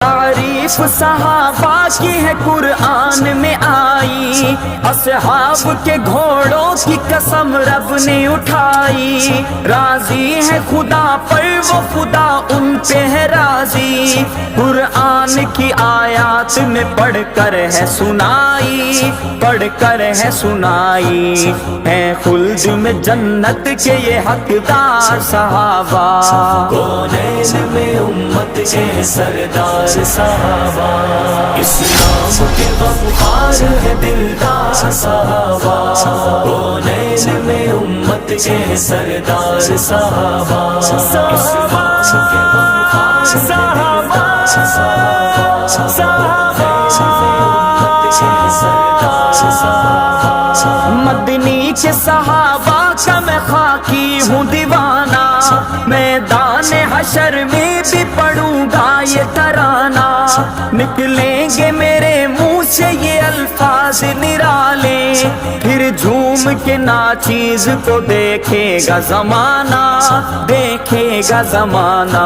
तारीफ सहाबा की है कुरान में आई, असहाब के घोड़ों की कसम रब ने उठाई। राजी है खुदा पर वो खुदा उन पे है राजी, कुरान की आयात में पढ़कर है सुनाई, पढ़कर है सुनाई। है खुल्द में जन्नत के ये हकदार सहाबा, कौनैन में उम्मत के सरदार सहाबा। इस्लाम के वफार है दिलदार सहाबा, कौनैन में उम्मत के सरदार सहाबा। सहाबा सहाबा सहाबा, मदनी के सहाबा का मैं खाकी हूँ दीवाना, मैदान हशर में भी पढ़ूंगा ये तराना। निकलेंगे मेरे मुंह से ये अल्फाज निराले, फिर झूम के नाचीज को देखेगा जमाना, देखेगा जमाना।